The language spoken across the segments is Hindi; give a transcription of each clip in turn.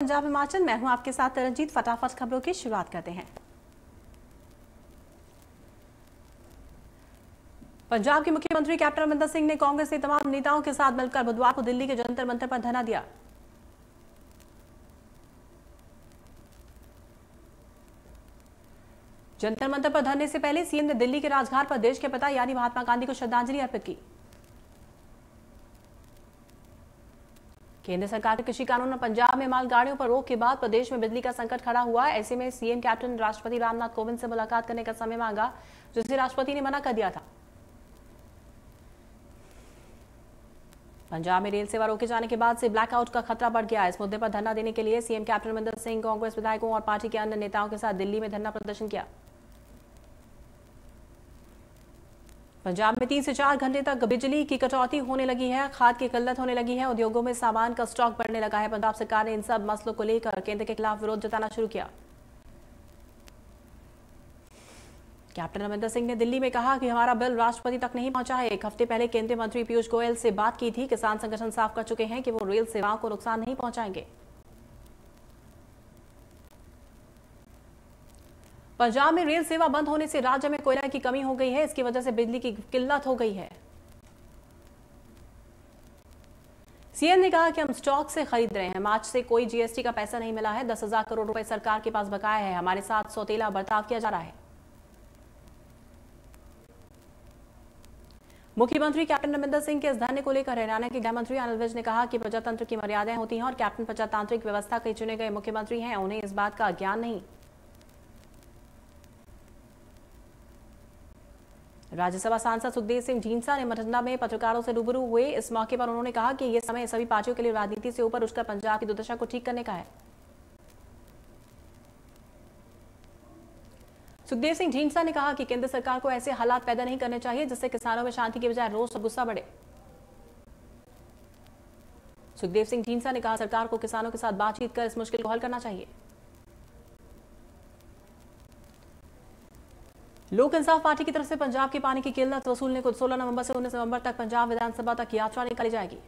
पंजाब हिमाचल, मैं हूं आपके साथ रंजीत। फटाफट खबरों की शुरुआत करते हैं। पंजाब के मुख्यमंत्री कैप्टन अमरिंदर सिंह ने कांग्रेस के तमाम नेताओं के साथ मिलकर बुधवार को दिल्ली के जंतर मंतर पर धरना दिया। जंतर मंतर पर धरने से पहले सीएम ने दिल्ली के राजघाट पर देश के पिता यानी महात्मा गांधी को श्रद्धांजलि अर्पित की। केंद्र सरकार के कृषि कानून और पंजाब में मालगाड़ियों पर रोक के बाद प्रदेश में बिजली का संकट खड़ा हुआ है। ऐसे में सीएम कैप्टन ने राष्ट्रपति रामनाथ कोविंद से मुलाकात करने का समय मांगा, जिसे राष्ट्रपति ने मना कर दिया था। पंजाब में रेल सेवा रोके जाने के बाद से ब्लैकआउट का खतरा बढ़ गया है। इस मुद्दे पर धरना देने के लिए सीएम कैप्टन अमरिंदर सिंह कांग्रेस विधायकों और पार्टी के अन्य नेताओं के साथ दिल्ली में धरना प्रदर्शन किया। पंजाब में 3 से 4 घंटे तक बिजली की कटौती होने लगी है, खाद की किल्लत होने लगी है, उद्योगों में सामान का स्टॉक बढ़ने लगा है। पंजाब सरकार ने इन सब मसलों को लेकर केंद्र के खिलाफ विरोध जताना शुरू किया। कैप्टन अमरिंदर सिंह ने दिल्ली में कहा कि हमारा बिल राष्ट्रपति तक नहीं पहुंचा है। 1 हफ्ते पहले केंद्रीय मंत्री पीयूष गोयल से बात की थी। किसान संगठन साफ कर चुके हैं कि वो रेल सेवाओं को नुकसान नहीं पहुंचाएंगे। पंजाब में रेल सेवा बंद होने से राज्य में कोयला की कमी हो गई है। इसकी वजह से बिजली की किल्लत हो गई है। सीएम ने कहा कि हम स्टॉक से खरीद रहे हैं। मार्च से कोई जीएसटी का पैसा नहीं मिला है। 10,000 करोड़ रुपए सरकार के पास बकाया है। हमारे साथ सौतेला बर्ताव किया जा रहा है। मुख्यमंत्री कैप्टन अमरिंदर सिंह के इस धरने को लेकर हरियाणा के गृह मंत्री अनिल विज ने कहा कि प्रजातंत्र की मर्यादाएं होती हैं और कैप्टन प्रजातांत्रिक व्यवस्था के चुने गए मुख्यमंत्री हैं, उन्हें इस बात का ज्ञान नहीं। राज्यसभा सांसद सुखदेव सिंह ढींडसा ने मठंडा में पत्रकारों से रूबरू हुए। इस मौके पर उन्होंने कहा कि यह समय सभी पार्टियों के लिए राजनीति से ऊपर उठकर पंजाब की दुर्दशा को ठीक करने का है। सुखदेव सिंह ढींडसा ने कहा कि केंद्र सरकार को ऐसे हालात पैदा नहीं करने चाहिए जिससे किसानों में शांति की बजाय रोष और गुस्सा बढ़े। सुखदेव सिंह ढींडसा ने कहा सरकार को किसानों के साथ बातचीत कर इस मुश्किल को हल करना चाहिए। लोक इंसाफ पार्टी की तरफ से पंजाब के पानी की किल्लत वसूलने को 16 नवंबर से 19 नवंबर तक पंजाब विधानसभा तक यात्रा निकाली जाएगी।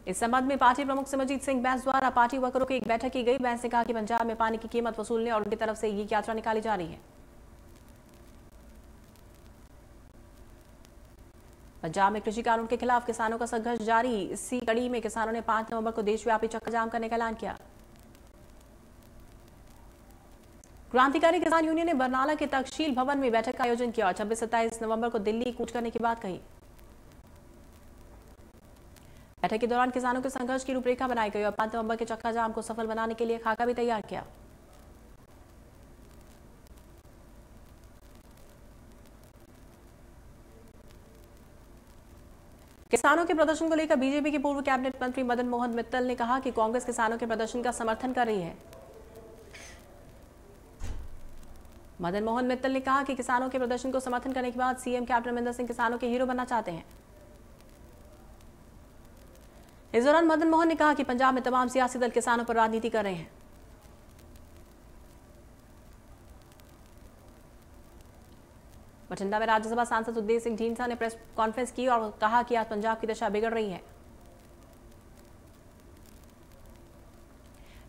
इस संबंध में पार्टी प्रमुख सिमरजीत सिंह बैंस द्वारा पार्टी वर्करों की एक बैठक की गई। बैंस ने कहा कि पंजाब में पानी की कीमत वसूलने और उनकी तरफ से ये यात्रा निकाली जा रही है। पंजाब में कृषि कानून के खिलाफ किसानों का संघर्ष जारी। इसी कड़ी में किसानों ने 5 नवंबर को देशव्यापी चक्का जाम करने का ऐलान किया। क्रांतिकारी किसान यूनियन ने बरनाला के तक्षशील भवन में बैठक का आयोजन किया और 26-27 नवंबर को दिल्ली कूच करने की बात कही। बैठक के दौरान किसानों के संघर्ष की रूपरेखा बनाई गई और 5 नवंबर के चक्का जाम को सफल बनाने के लिए खाका भी तैयार किया। किसानों के प्रदर्शन को लेकर बीजेपी के पूर्व कैबिनेट मंत्री मदन मोहन मित्तल ने कहा कि कांग्रेस किसानों के प्रदर्शन का समर्थन कर रही है। मदन मोहन मित्तल ने कहा कि किसानों के प्रदर्शन को समर्थन करने के बाद सीएम कैप्टन अमरिंदर सिंह किसानों के हीरो बनना चाहते हैं। इस दौरान मदन मोहन ने कहा कि पंजाब में तमाम सियासी दल किसानों पर राजनीति कर रहे हैं। बठिंडा में राज्यसभा सांसद सुखदेव सिंह ढींडसा ने प्रेस कॉन्फ्रेंस की और कहा कि आज पंजाब की दशा बिगड़ रही है।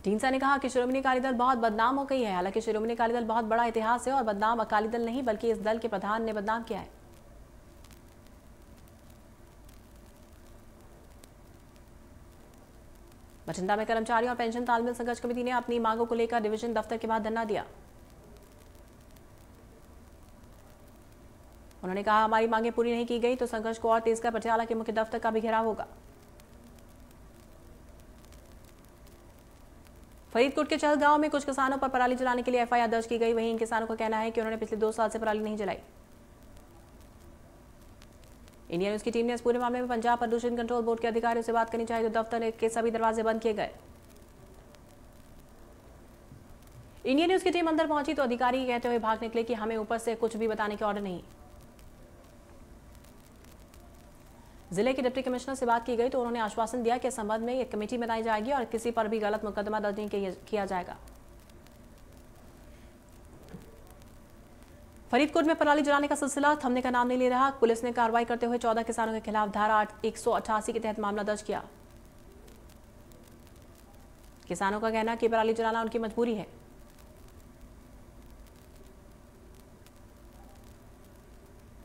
ढींडसा ने कहा कि श्रोमणी अकाली दल बहुत बदनाम हो गई है। हालांकि श्रोमणी अकाली दल बहुत बड़ा इतिहास है और बदनाम अकाली दल नहीं बल्कि इस दल के प्रधान ने बदनाम किया है। बठिंडा में कर्मचारियों और पेंशन तालमेल संघर्ष कमेटी ने अपनी मांगों को लेकर डिवीजन दफ्तर के बाहर धरना दिया। उन्होंने कहा हमारी मांगें पूरी नहीं की गई तो संघर्ष को और तेज कर पटियाला के मुख्य दफ्तर का भी घेराव होगा। फरीदकोट के चहलगांव में कुछ किसानों पर पराली जलाने के लिए एफआईआर दर्ज की गई। वहीं इन किसानों का कहना है कि उन्होंने पिछले 2 साल से पराली नहीं जलाई। इंडिया न्यूज की टीम ने इस पूरे मामले में पंजाब प्रदूषण कंट्रोल बोर्ड के अधिकारियों से बात करनी चाहिए तो दफ्तर के सभी दरवाजे बंद किए गए। इंडिया न्यूज की टीम अंदर पहुंची तो अधिकारी कहते हुए भाग निकले कि हमें ऊपर से कुछ भी बताने के ऑर्डर नहीं। जिले के डिप्टी कमिश्नर से बात की गई तो उन्होंने आश्वासन दिया कि इस संबंध में एक कमेटी बनाई जाएगी और किसी पर भी गलत मुकदमा दर्ज नहीं किया जाएगा। फरीदकोट में पराली जलाने का सिलसिला थमने का नाम नहीं ले रहा। पुलिस ने कार्रवाई करते हुए 14 किसानों के खिलाफ धारा 188 के तहत मामला दर्ज किया। किसानों का कहना है कि पराली जलाना उनकी मजबूरी है।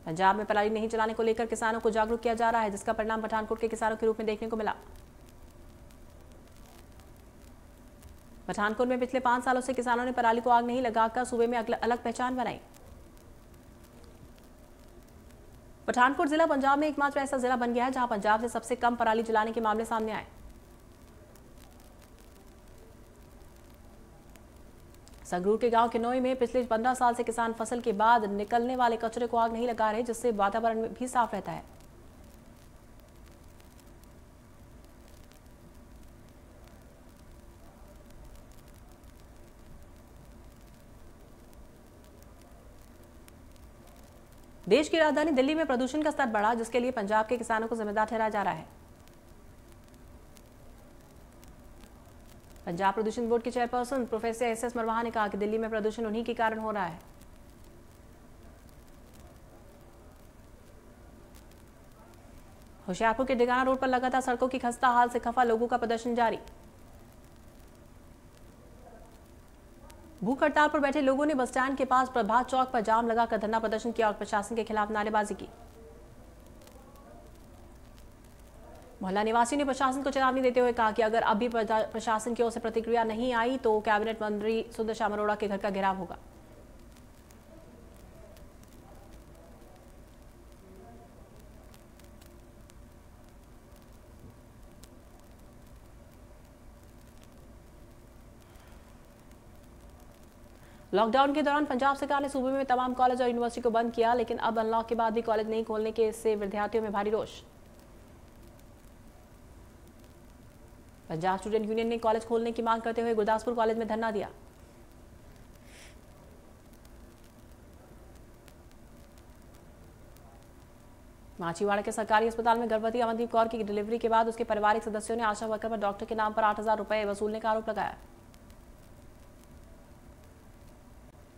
पंजाब में पराली नहीं जलाने को लेकर किसानों को जागरूक किया जा रहा है, जिसका परिणाम पठानकोट के किसानों के रूप में देखने को मिला। पठानकोट में पिछले 5 सालों से किसानों ने पराली को आग नहीं लगाकर सूबे में अलग पहचान बनाई। पठानकोट जिला पंजाब में एकमात्र ऐसा जिला बन गया है जहां पंजाब से सबसे कम पराली जलाने के मामले सामने आए। संगरूर के गांव किनोई में पिछले 15 साल से किसान फसल के बाद निकलने वाले कचरे को आग नहीं लगा रहे, जिससे वातावरण भी साफ रहता है। देश की राजधानी दिल्ली में प्रदूषण का स्तर बढ़ा, जिसके लिए पंजाब के किसानों को जिम्मेदार ठहराया जा रहा है। पंजाब प्रदूषण बोर्ड के चेयरपर्सन प्रोफेसर एस मरवाहा ने कहा कि दिल्ली में प्रदूषण उन्हीं के कारण हो रहा है। होशियारपुर के डिगाना रोड पर लगातार सड़कों की खस्ता हाल से खफा लोगों का प्रदर्शन जारी। भूख हड़ताल पर बैठे लोगों ने बस स्टैंड के पास प्रभात चौक पर जाम लगाकर धरना प्रदर्शन किया और प्रशासन के खिलाफ नारेबाजी की। मोहल्ला निवासी ने प्रशासन को चेतावनी देते हुए कहा कि अगर अभी प्रशासन की ओर से प्रतिक्रिया नहीं आई तो कैबिनेट मंत्री सुंदर श्याम अरोड़ा के घर का घेराव होगा। लॉकडाउन के दौरान पंजाब सरकार ने सूबे में तमाम कॉलेज और यूनिवर्सिटी को बंद किया, लेकिन अब अनलॉक के बाद भी कॉलेज नहीं खोलने के से विद्यार्थियों में भारी रोष। पंजाब स्टूडेंट यूनियन ने कॉलेज खोलने की मांग करते हुए गुरदासपुर कॉलेज में धरना दिया। माछीवाड़ा के सरकारी अस्पताल में गर्भवती अमनदीप कौर की डिलीवरी के बाद उसके पारिवारिक सदस्यों ने आशा वर्कर पर डॉक्टर के नाम पर 8,000 रुपए वसूलने का आरोप लगाया।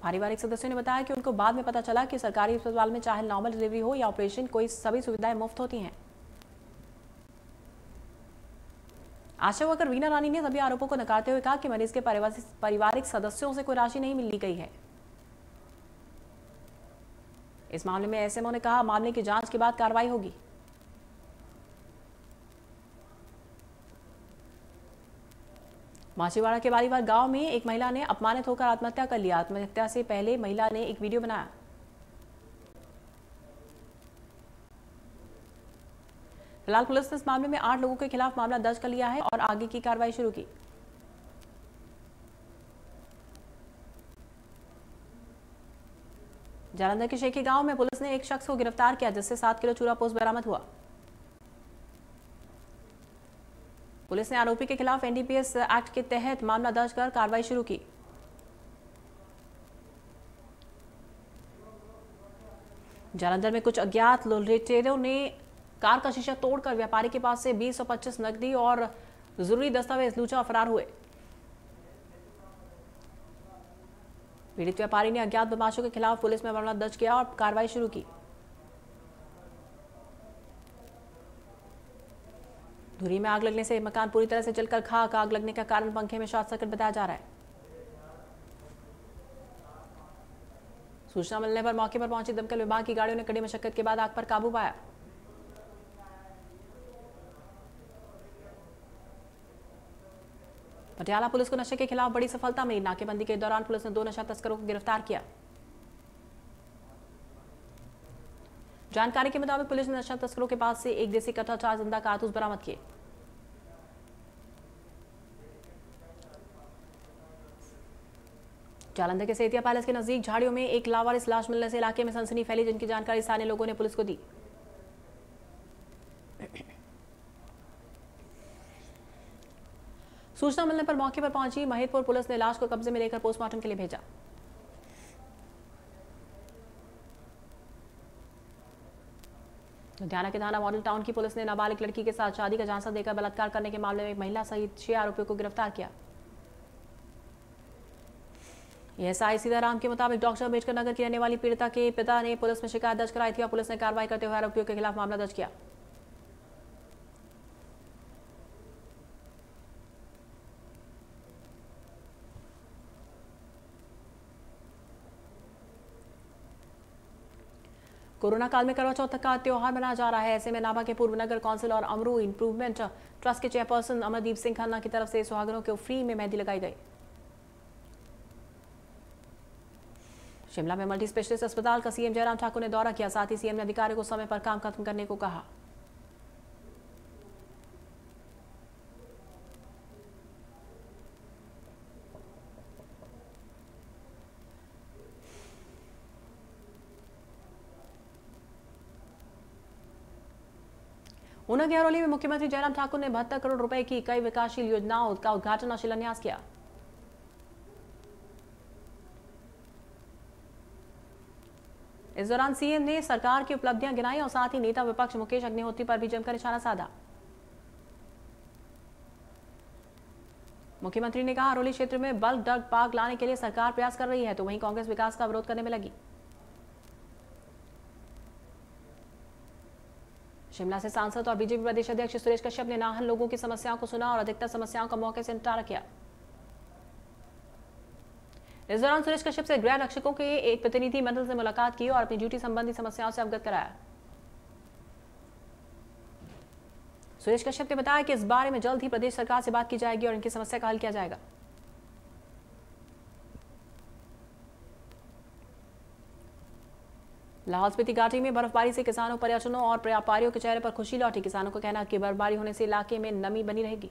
पारिवारिक सदस्यों ने बताया कि उनको बाद में पता चला कि सरकारी अस्पताल में चाहे नॉर्मल डिलीवरी हो या ऑपरेशन, कोई सभी सुविधाएं मुफ्त होती हैं। आशा वर्कर वीना रानी ने सभी आरोपों को नकारते हुए कहा कि मरीज के पारिवारिक सदस्यों से कोई राशि नहीं मिली गई है। इस मामले में एसएमओ ने कहा मामले की जांच के बाद कार्रवाई होगी। माछीवाड़ा के बारीवार गांव में एक महिला ने अपमानित होकर आत्महत्या कर लिया। आत्महत्या से पहले महिला ने एक वीडियो बनाया। फिलहाल पुलिस ने इस मामले में 8 लोगों के खिलाफ मामला दर्ज कर लिया है और आगे की कार्रवाई शुरू की। जालंधर के शेखी गांव में पुलिस ने एक शख्स को गिरफ्तार किया, जिससे 7 किलो चूरा पोस्ट बरामद हुआ। पुलिस ने आरोपी के खिलाफ एनडीपीएस एक्ट के तहत मामला दर्ज कर कार्रवाई शुरू की। जालंधर में कुछ अज्ञात लुटेरों ने कार का शीशा तोड़कर व्यापारी के पास से 20 और 25 नकदी और जरूरी दस्तावेज लूटा और फरार हुए। पीड़ित व्यापारी ने अज्ञात बदमाशों के खिलाफ पुलिस में मामला दर्ज किया और कार्रवाई शुरू की। धुरी में आग लगने से मकान पूरी तरह से जलकर खाक। आग लगने का कारण पंखे में शॉर्ट सर्किट बताया जा रहा है। सूचना मिलने पर मौके पर पहुंची दमकल विभाग की गाड़ियों ने कड़ी मशक्कत के बाद आग पर काबू पाया। पटियाला पुलिस को नशे के खिलाफ बड़ी सफलता मिली। नाकेबंदी के दौरान पुलिस ने 2 नशा तस्करों को गिरफ्तार किया। जानकारी के मुताबिक पुलिस ने नशा तस्करों के पास से 1 देसी कट्टा 4 जिंदा कारतूस बरामद किए। जालंधर के सेतिया पैलेस के नजदीक झाड़ियों में एक लावारिस लाश मिलने से इलाके में सनसनी फैली, जिनकी जानकारी स्थानीय लोगों ने पुलिस को दी। सूचना मिलने पर मौके पर पहुंची महिदपुर पुलिस ने लाश को कब्जे में लेकर पोस्टमार्टम के लिए भेजा। लुधियाना के थाना मॉडल टाउन की पुलिस ने नाबालिग लड़की के साथ शादी का झांसा देकर बलात्कार करने के मामले में एक महिला सहित 6 आरोपियों को गिरफ्तार किया। एएसआई सीताराम के मुताबिक डॉक्टर अम्बेडकर नगर की रहने वाली पीड़िता के पिता ने पुलिस में शिकायत दर्ज कराई थी और पुलिस ने कार्रवाई करते हुए आरोपियों के खिलाफ मामला दर्ज किया। कोरोना काल में करवा चौथ का त्योहार मनाया जा रहा है। ऐसे में नाभा के पूर्व नगर काउंसिल और अमरू इंप्रूवमेंट ट्रस्ट के चेयरपर्सन अमरदीप सिंह खन्ना की तरफ से सुहागनों को फ्री में मेहंदी लगाई गई। शिमला में मल्टी स्पेशलिस्ट अस्पताल का सीएम जयराम ठाकुर ने दौरा किया। साथ ही सीएम ने अधिकारियों को समय पर काम खत्म करने को कहा। ऊना के हरोली में मुख्यमंत्री जयराम ठाकुर ने 72 करोड़ रुपए की कई विकासशील योजनाओं का उद्घाटन और शिलान्यास किया। इस दौरान सीएम ने सरकार की उपलब्धियां गिनाई और साथ ही नेता विपक्ष मुकेश अग्निहोत्री पर भी जमकर निशाना साधा। मुख्यमंत्री ने कहा, हरोली क्षेत्र में बल्क ड्रग पार्क लाने के लिए सरकार प्रयास कर रही है, तो वहीं कांग्रेस विकास का विरोध करने में लगी। शिमला से सांसद और बीजेपी प्रदेश अध्यक्ष सुरेश कश्यप ने नाहन लोगों की समस्याओं को सुना और अधिकतर समस्याओं का मौके से निपटारा किया। इस दौरान सुरेश कश्यप से गृह रक्षकों के एक प्रतिनिधि मंडल से मुलाकात की और अपनी ड्यूटी संबंधी समस्याओं से अवगत कराया। सुरेश कश्यप ने बताया कि इस बारे में जल्द ही प्रदेश सरकार से बात की जाएगी और इनकी समस्या का हल किया जाएगा। लाहौल स्पीति घाटी में बर्फबारी से किसानों, पर्यटकों और व्यापारियों के चेहरे पर खुशी लौटी। किसानों का कहना है कि बर्फबारी होने से इलाके में नमी बनी रहेगी।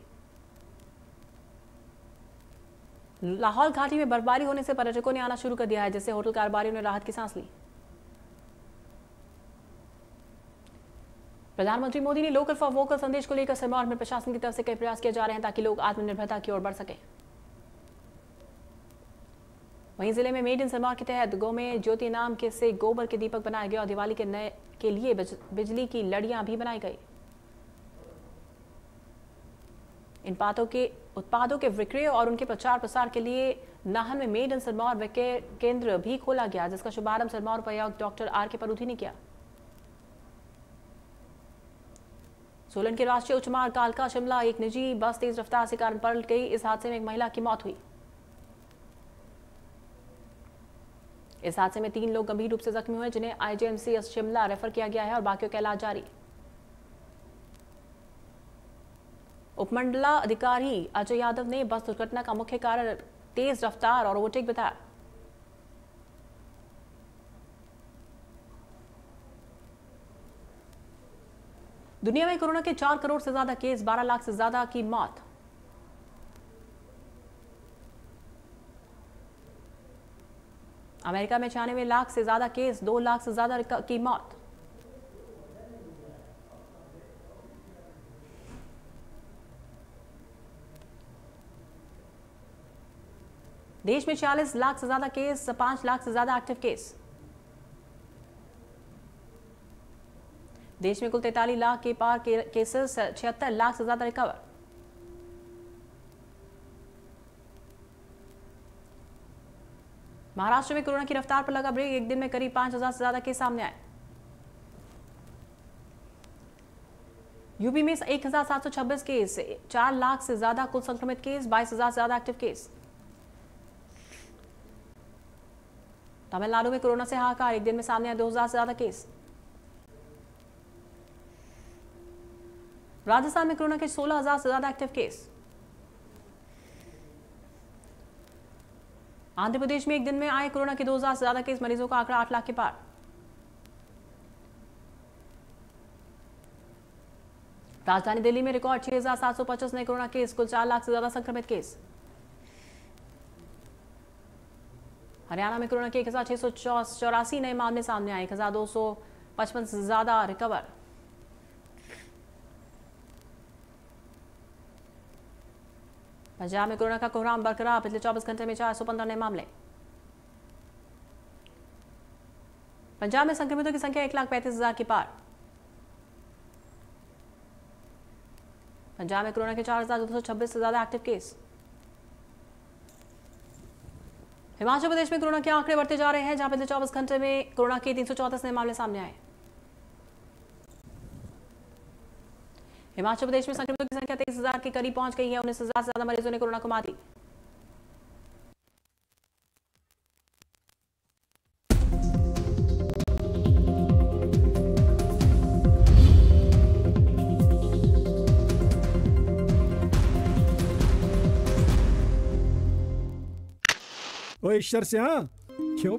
लाहौल घाटी में बर्फबारी होने से पर्यटकों ने आना शुरू कर दिया है, जिससे होटल कारोबारियों ने राहत की सांस ली। प्रधानमंत्री मोदी ने लोकल फॉर वोकल संदेश को लेकर सिरमौर में प्रशासन की तरफ से कई प्रयास किए जा रहे हैं ताकि लोग आत्मनिर्भरता की ओर बढ़ सके। वहीं जिले में मेड इन सिरमौर के तहत गौ में ज्योति नाम के से गोबर के दीपक बनाए गए और दिवाली के लिए बिजली की लड़ियां भी बनाई गई। इन उत्पादों के विक्रय और उनके प्रचार प्रसार के लिए नाहन में मेड इन सिरमौर विक्रय केंद्र भी खोला गया, जिसका शुभारंभ सिरमौर उपायुक्त डॉक्टर आर.के. परूथी ने किया। सोलन के राष्ट्रीय उच्च मार्ग कालका शिमला एक निजी बस तेज रफ्तार से कारण पलट गई। इस हादसे में एक महिला की मौत हुई। इस हादसे में 3 लोग गंभीर रूप से जख्मी हुए, जिन्हें आईजीएमसी शिमला रेफर किया गया है और बाकियों का इलाज जारी। उपमंडला अधिकारी अजय यादव ने बस दुर्घटना का मुख्य कारण तेज रफ्तार और ओवरटेक बताया। दुनिया में कोरोना के 4 करोड़ से ज्यादा केस, 12 लाख से ज्यादा की मौत। अमेरिका में 96 लाख से ज्यादा केस, 2 लाख से ज्यादा की मौत। देश में 46 लाख से ज्यादा केस, 5 लाख से ज्यादा एक्टिव केस। देश में कुल 43 लाख के पार केसेस, 76 लाख से ज्यादा रिकवर। महाराष्ट्र में कोरोना की रफ्तार पर लगा ब्रेक। एक दिन में करीब 5,000 से ज्यादा केस सामने आए। यूपी में 1,726 केस, 4 लाख से ज्यादा कुल संक्रमित केस, 22,000 से ज्यादा एक्टिव केस। तमिलनाडु में कोरोना से हाहाकार, एक दिन में सामने आए 2,000 से ज्यादा केस। राजस्थान में कोरोना के 16,000 से ज्यादा एक्टिव केस। आंध्र प्रदेश में एक दिन में आए कोरोना के 2,000 से ज्यादा केस, मरीजों का आंकड़ा 8 लाख के पार। राजधानी दिल्ली में रिकॉर्ड 6,725 नए कोरोना केस, कुल 4 लाख से ज्यादा संक्रमित केस। हरियाणा में कोरोना के 1,684 नए मामले सामने आए, 1,255 से ज्यादा रिकवर। पंजाब में कोरोना का कोहराम बरकरार, पिछले 24 घंटे में 415 नए मामले। पंजाब में संक्रमितों की संख्या 1,35,000 के पार। पंजाब में कोरोना के 4,226 से ज्यादा एक्टिव केस। हिमाचल प्रदेश में कोरोना के आंकड़े बढ़ते जा रहे हैं, जहां पिछले 24 घंटे में कोरोना के 334 नए मामले सामने आए। हिमाचल प्रदेश में संक्रमितों की संख्या 23,000 के करीब पहुंच गई है। 19,000 से ज्यादा मरीजों ने कोरोना को मात दी। ओ ईश्वर से हाँ क्यों